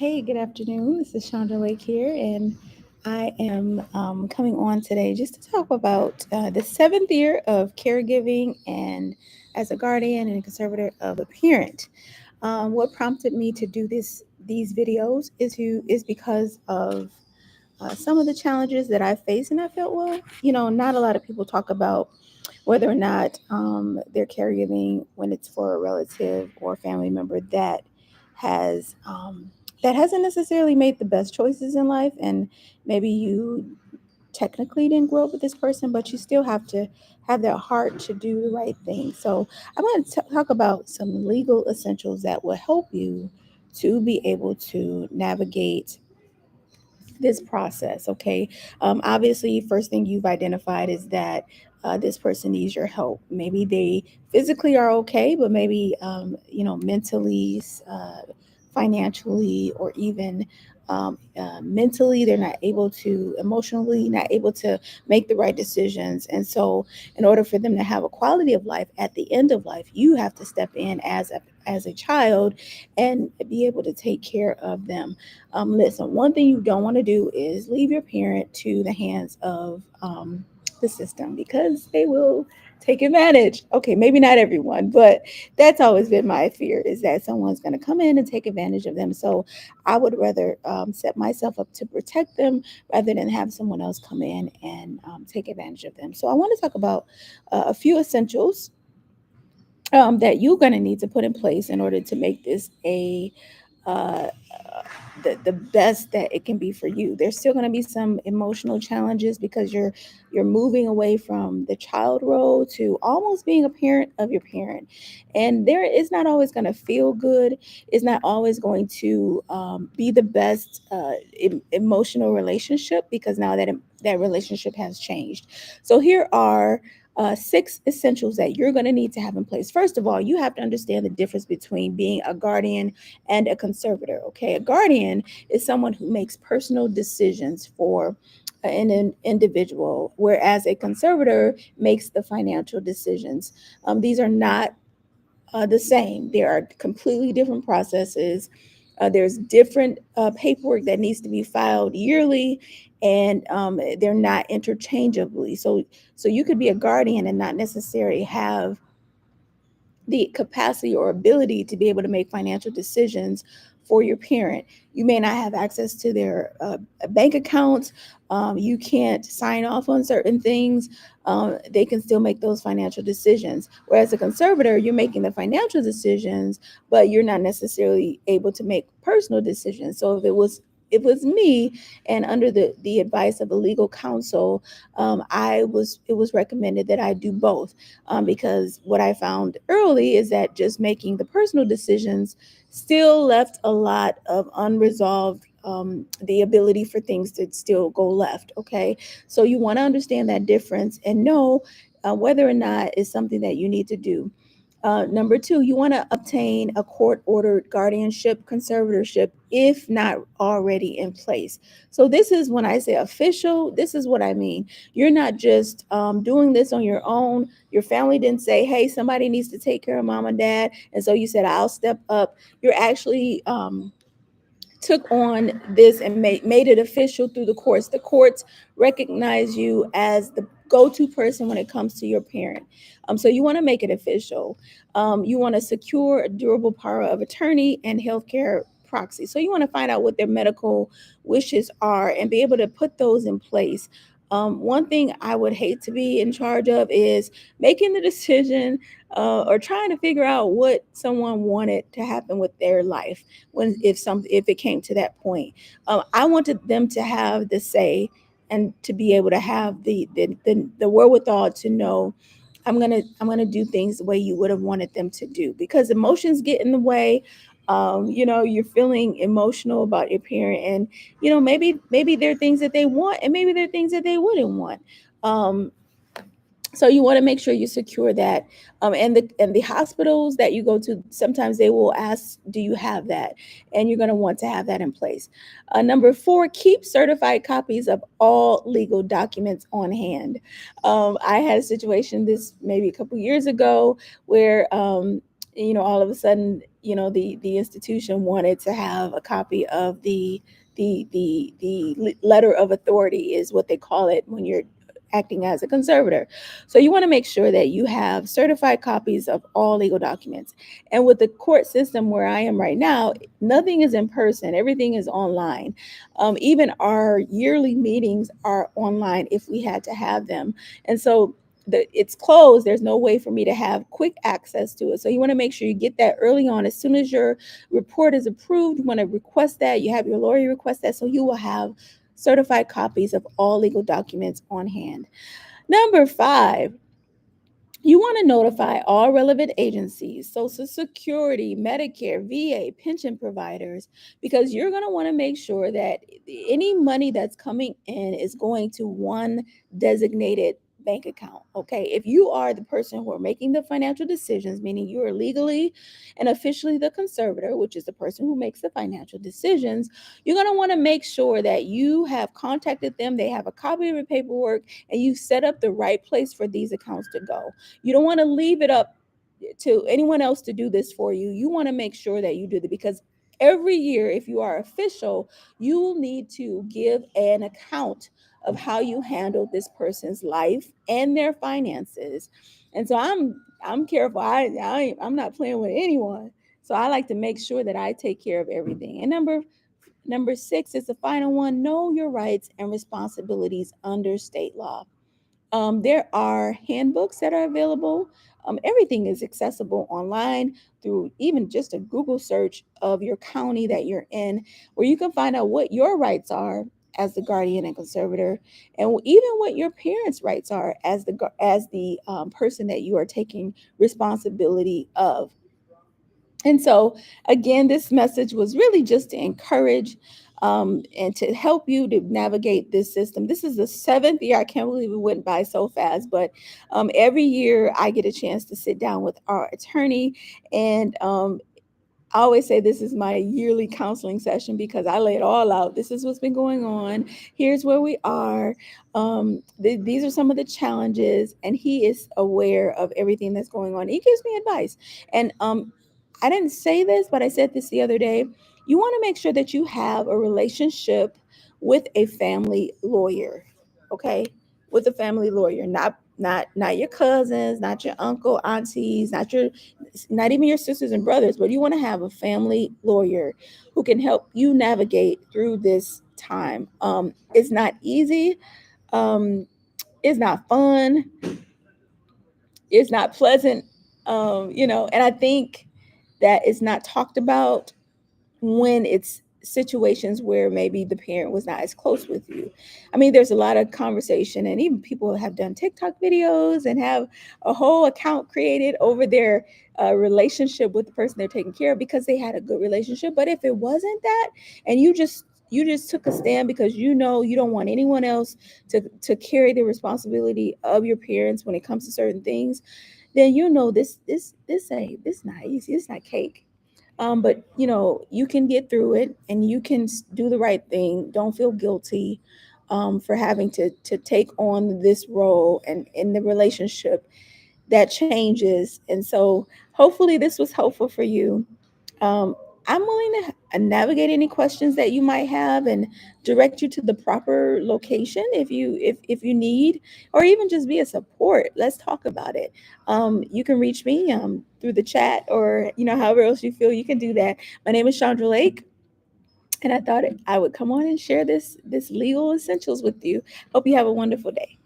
Hey, good afternoon. This is Chandra Lake here, and I am coming on today just to talk about the seventh year of caregiving and as a guardian and a conservator of a parent. What prompted me to do these videos is because of some of the challenges that I face, and I felt, well, not a lot of people talk about whether or not they're caregiving when it's for a relative or family member has that hasn't necessarily made the best choices in life, and maybe you technically didn't grow up with this person, but you still have to have that heart to do the right thing. So I'm going to talk about some legal essentials that will help you to be able to navigate this process. Okay. Obviously, first thing you've identified is that this person needs your help. Maybe they physically are okay, but maybe mentally, financially, or even mentally, they're not able to, emotionally not able to make the right decisions. And so in order for them to have a quality of life at the end of life, you have to step in as a child and be able to take care of them. Listen, one thing you don't want to do is leave your parent to the hands of the system, because they will take advantage. Okay, maybe not everyone, but that's always been my fear, is that someone's going to come in and take advantage of them. So I would rather set myself up to protect them rather than have someone else come in and take advantage of them. So I want to talk about a few essentials that you're going to need to put in place in order to make this uh, the best that it can be for you. There's still going to be some emotional challenges because you're moving away from the child role to almost being a parent of your parent, and there is not always going to feel good. It's not always going to be the best emotional relationship, because now that relationship has changed. So here are six essentials that you're going to need to have in place. First of all, you have to understand the difference between being a guardian and a conservator. Okay, a guardian is someone who makes personal decisions for an individual, whereas a conservator makes the financial decisions. These are not the same. There are completely different processes. There's different paperwork that needs to be filed yearly, and they're not interchangeably. So you could be a guardian and not necessarily have the capacity or ability to be able to make financial decisions for your parent. You may not have access to their bank accounts. You can't sign off on certain things. They can still make those financial decisions. Whereas a conservator, you're making the financial decisions, but you're not necessarily able to make personal decisions. So if it was me, and under the advice of a legal counsel, it was recommended that I do both, because what I found early is that just making the personal decisions still left a lot of unresolved, the ability for things to still go left. Okay, so you want to understand that difference and know whether or not it's something that you need to do. Number two, you want to obtain a court ordered guardianship conservatorship if not already in place. So, this is when I say official, this is what I mean. You're not just doing this on your own. Your family didn't say, hey, somebody needs to take care of mom and dad. And so you said, I'll step up. You're actually took on this and made it official through the courts. The courts recognize you as the go-to person when it comes to your parent. So you want to make it official. You want to secure a durable power of attorney and healthcare proxy. So you want to find out what their medical wishes are and be able to put those in place. One thing I would hate to be in charge of is making the decision or trying to figure out what someone wanted to happen with their life if it came to that point. I wanted them to have the say and to be able to have the wherewithal to know I'm gonna do things the way you would have wanted them to do, because emotions get in the way. You're feeling emotional about your parent, and maybe there are things that they want, and maybe there are things that they wouldn't want. Um, so you want to make sure you secure that, and the hospitals that you go to, sometimes they will ask, do you have that? And you're going to want to have that in place. Number four, keep certified copies of all legal documents on hand. I had a situation this maybe a couple years ago where all of a sudden, the institution wanted to have a copy of the letter of authority, is what they call it when you're acting as a conservator. So you want to make sure that you have certified copies of all legal documents. And with the court system where I am right now, nothing is in person, everything is online. Even our yearly meetings are online if we had to have them. And so it's closed. There's no way for me to have quick access to it. So you want to make sure you get that early on. As soon as your report is approved, you want to request that. You have your lawyer request that, so you will have certified copies of all legal documents on hand. Number five, you want to notify all relevant agencies, Social Security, Medicare, VA, pension providers, because you're going to want to make sure that any money that's coming in is going to one designated bank account. Okay. If you are the person who are making the financial decisions, meaning you are legally and officially the conservator, which is the person who makes the financial decisions, you're going to want to make sure that you have contacted them, they have a copy of your paperwork, and you set up the right place for these accounts to go. You don't want to leave it up to anyone else to do this for you. You want to make sure that you do it, because every year, if you are official, you will need to give an account of how you handled this person's life and their finances. And so I'm careful. I'm not playing with anyone. So I like to make sure that I take care of everything. And number six is the final one: know your rights and responsibilities under state law. There are handbooks that are available. Everything is accessible online through even just a Google search of your county that you're in, where you can find out what your rights are as the guardian and conservator, and even what your parents' rights are as the person that you are taking responsibility of. And so, again, this message was really just to encourage and to help you to navigate this system. This is the seventh year. I can't believe it went by so fast, but every year I get a chance to sit down with our attorney, and I always say this is my yearly counseling session, because I lay it all out. This is what's been going on. Here's where we are. These are some of the challenges, and he is aware of everything that's going on. He gives me advice. And I didn't say this, but I said this the other day. You want to make sure that you have a relationship with a family lawyer, okay? With a family lawyer, not your cousins, not your uncle, aunties, not even your sisters and brothers, but you want to have a family lawyer who can help you navigate through this time. It's not easy. Um, it's not fun. It's not pleasant. And I think that it's not talked about when it's situations where maybe the parent was not as close with you. I mean, there's a lot of conversation, and even people have done TikTok videos and have a whole account created over their relationship with the person they're taking care of, because they had a good relationship. But if it wasn't that, and you just took a stand because you don't want anyone else to carry the responsibility of your parents when it comes to certain things, then this not easy. It's not cake. But you can get through it, and you can do the right thing. Don't feel guilty for having to take on this role and in the relationship that changes. And so hopefully this was helpful for you. um, I'm willing to navigate any questions that you might have and direct you to the proper location if you need, or even just be a support. Let's talk about it. You can reach me through the chat, or however else you feel you can do that. My name is Chandra Lake, and I thought I would come on and share this legal essentials with you. Hope you have a wonderful day.